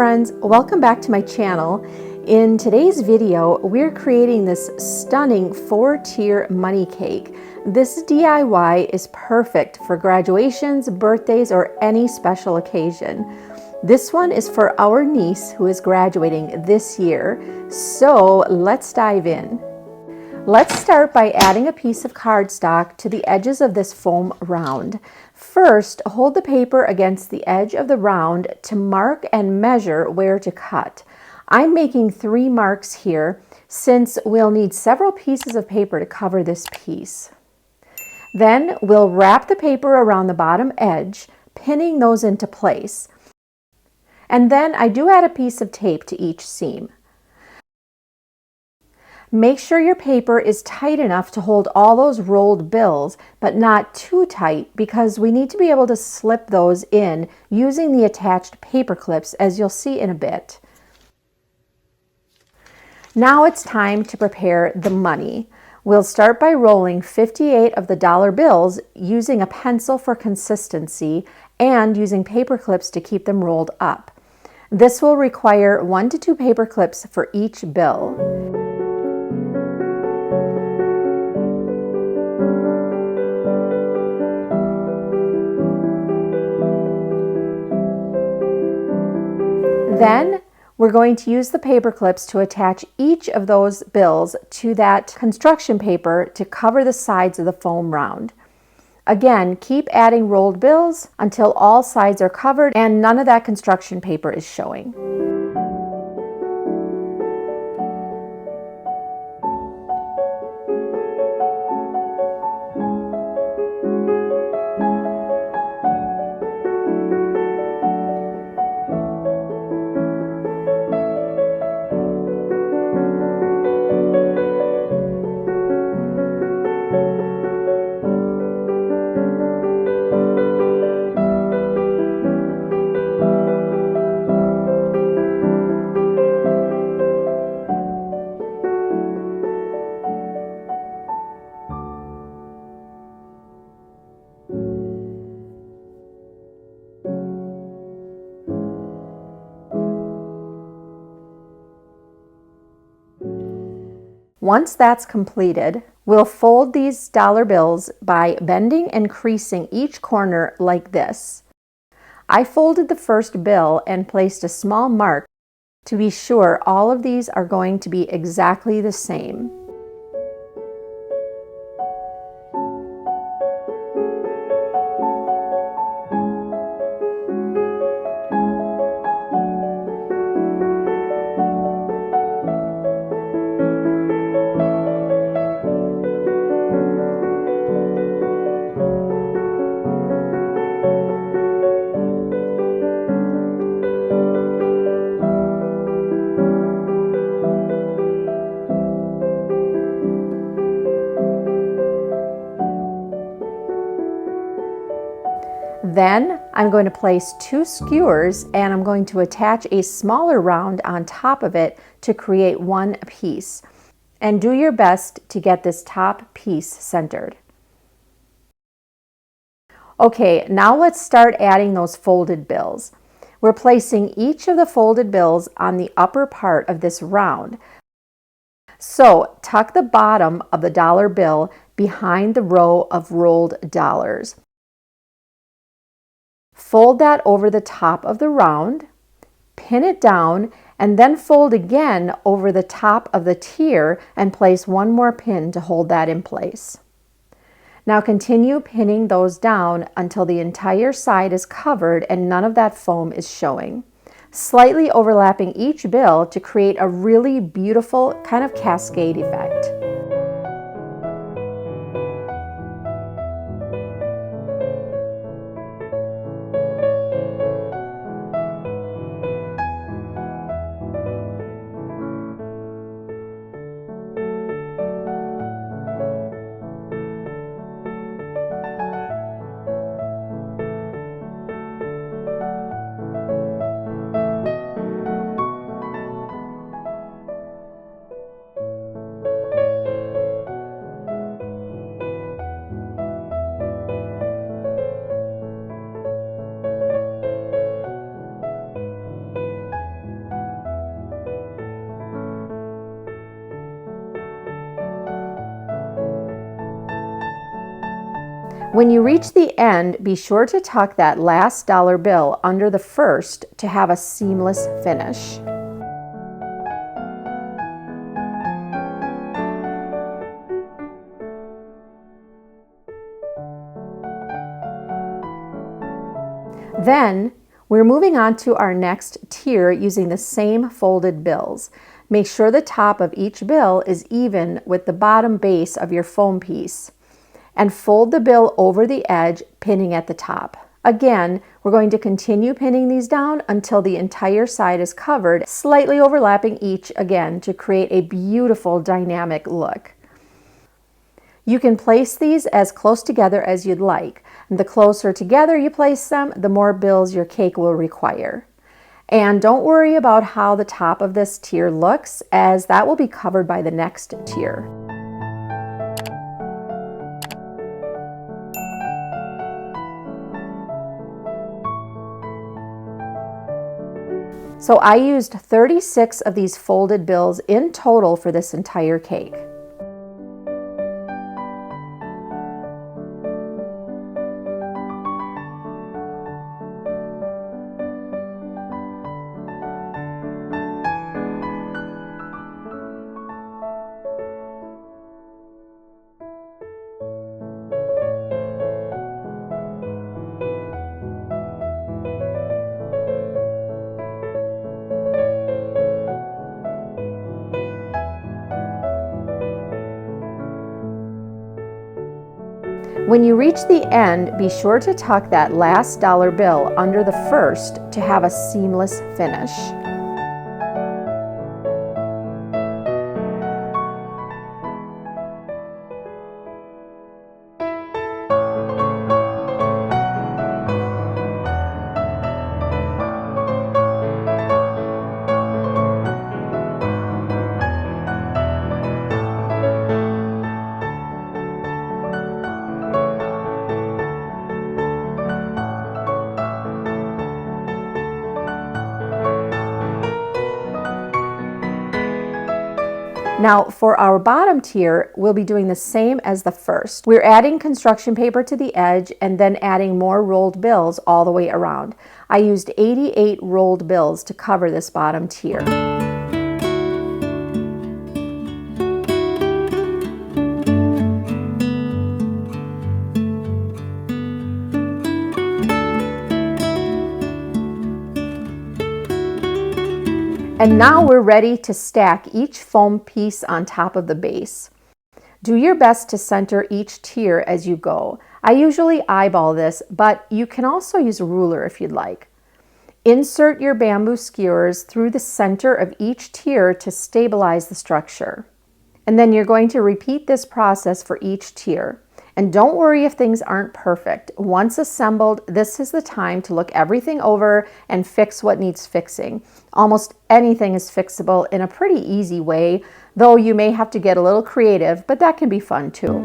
friends, welcome back to my channel. In today's video, we're creating this stunning 4-tier money cake. This DIY is perfect for graduations, birthdays, or any special occasion. This one is for our niece who is graduating this year, so let's dive in. Let's start by adding a piece of cardstock to the edges of this foam round. First, hold the paper against the edge of the round to mark and measure where to cut. I'm making 3 marks here since we'll need several pieces of paper to cover this piece. Then we'll wrap the paper around the bottom edge, pinning those into place. And then I do add a piece of tape to each seam. Make sure your paper is tight enough to hold all those rolled bills, but not too tight because we need to be able to slip those in using the attached paper clips, as you'll see in a bit. Now it's time to prepare the money. We'll start by rolling 58 of the dollar bills using a pencil for consistency and using paper clips to keep them rolled up. This will require 1 to 2 paper clips for each bill. Then we're going to use the paper clips to attach each of those bills to that construction paper to cover the sides of the foam round. Again, keep adding rolled bills until all sides are covered and none of that construction paper is showing. Once that's completed, we'll fold these dollar bills by bending and creasing each corner like this. I folded the first bill and placed a small mark to be sure all of these are going to be exactly the same. Then I'm going to place 2 skewers and I'm going to attach a smaller round on top of it to create one piece. And do your best to get this top piece centered. Okay, now let's start adding those folded bills. We're placing each of the folded bills on the upper part of this round. So tuck the bottom of the dollar bill behind the row of rolled dollars. Fold that over the top of the round, pin it down, and then fold again over the top of the tier and place one more pin to hold that in place. Now continue pinning those down until the entire side is covered and none of that foam is showing, slightly overlapping each bill to create a really beautiful kind of cascade effect. When you reach the end, be sure to tuck that last dollar bill under the first to have a seamless finish. Then, we're moving on to our next tier using the same folded bills. Make sure the top of each bill is even with the bottom base of your foam piece. And fold the bill over the edge, pinning at the top. Again, we're going to continue pinning these down until the entire side is covered, slightly overlapping each again to create a beautiful dynamic look. You can place these as close together as you'd like. The closer together you place them, the more bills your cake will require. And don't worry about how the top of this tier looks, as that will be covered by the next tier. So I used 36 of these folded bills in total for this entire cake. When you reach the end, be sure to tuck that last dollar bill under the first to have a seamless finish. Now for our bottom tier, we'll be doing the same as the first. We're adding construction paper to the edge and then adding more rolled bills all the way around. I used 88 rolled bills to cover this bottom tier. And now we're ready to stack each foam piece on top of the base. Do your best to center each tier as you go. I usually eyeball this, but you can also use a ruler if you'd like. Insert your bamboo skewers through the center of each tier to stabilize the structure. And then you're going to repeat this process for each tier. And don't worry if things aren't perfect. Once assembled, this is the time to look everything over and fix what needs fixing. Almost anything is fixable in a pretty easy way, though you may have to get a little creative, but that can be fun too.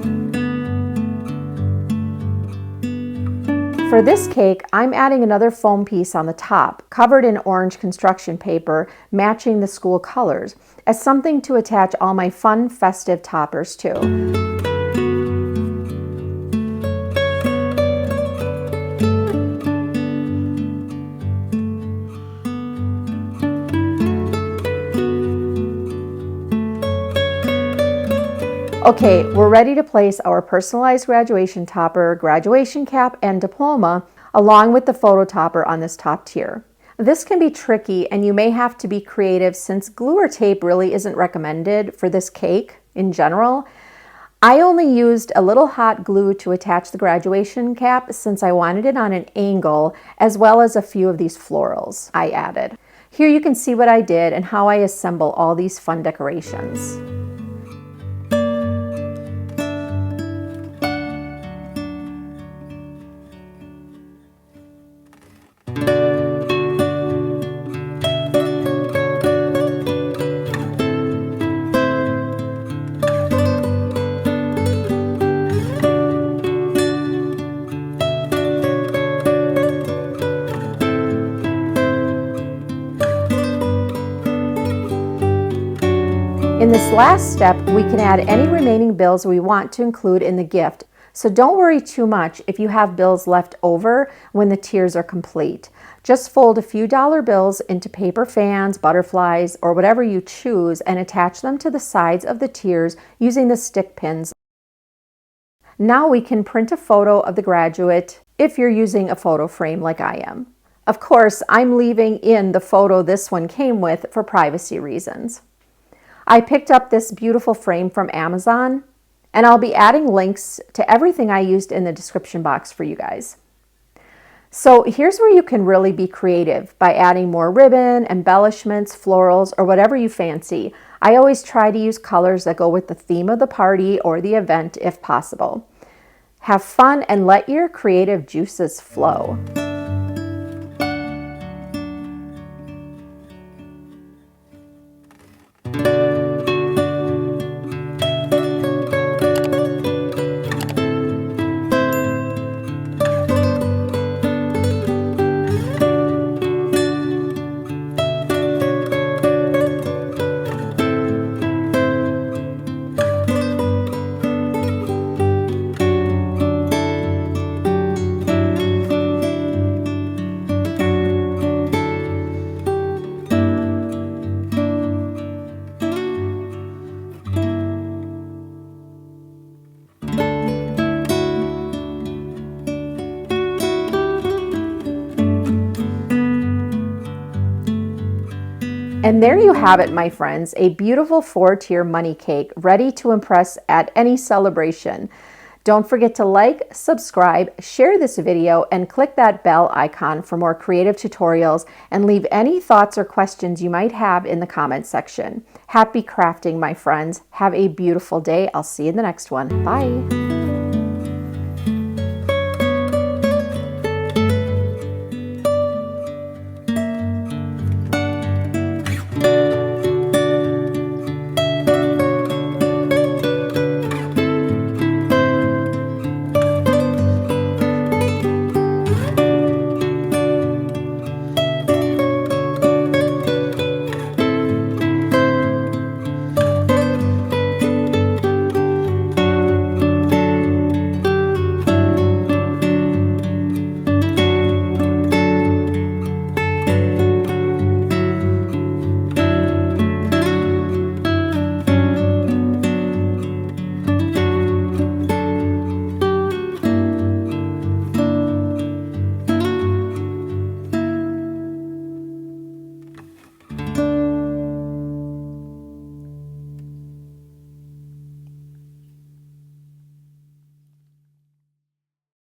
For this cake, I'm adding another foam piece on the top, covered in orange construction paper, matching the school colors, as something to attach all my fun, festive toppers to. Okay, we're ready to place our personalized graduation topper, graduation cap, and diploma, along with the photo topper on this top tier. This can be tricky and you may have to be creative since glue or tape really isn't recommended for this cake in general. I only used a little hot glue to attach the graduation cap since I wanted it on an angle, as well as a few of these florals I added. Here you can see what I did and how I assemble all these fun decorations. In this last step, we can add any remaining bills we want to include in the gift. So don't worry too much if you have bills left over when the tiers are complete. Just fold a few dollar bills into paper fans, butterflies, or whatever you choose and attach them to the sides of the tiers using the stick pins. Now we can print a photo of the graduate if you're using a photo frame like I am. Of course, I'm leaving in the photo this one came with for privacy reasons. I picked up this beautiful frame from Amazon, and I'll be adding links to everything I used in the description box for you guys. So here's where you can really be creative by adding more ribbon, embellishments, florals, or whatever you fancy. I always try to use colors that go with the theme of the party or the event if possible. Have fun and let your creative juices flow. And there you have it, my friends, a beautiful 4-tier money cake ready to impress at any celebration. Don't forget to like, subscribe, share this video, and click that bell icon for more creative tutorials, and leave any thoughts or questions you might have in the comment section. Happy crafting, my friends. Have a beautiful day. I'll see you in the next one. Bye.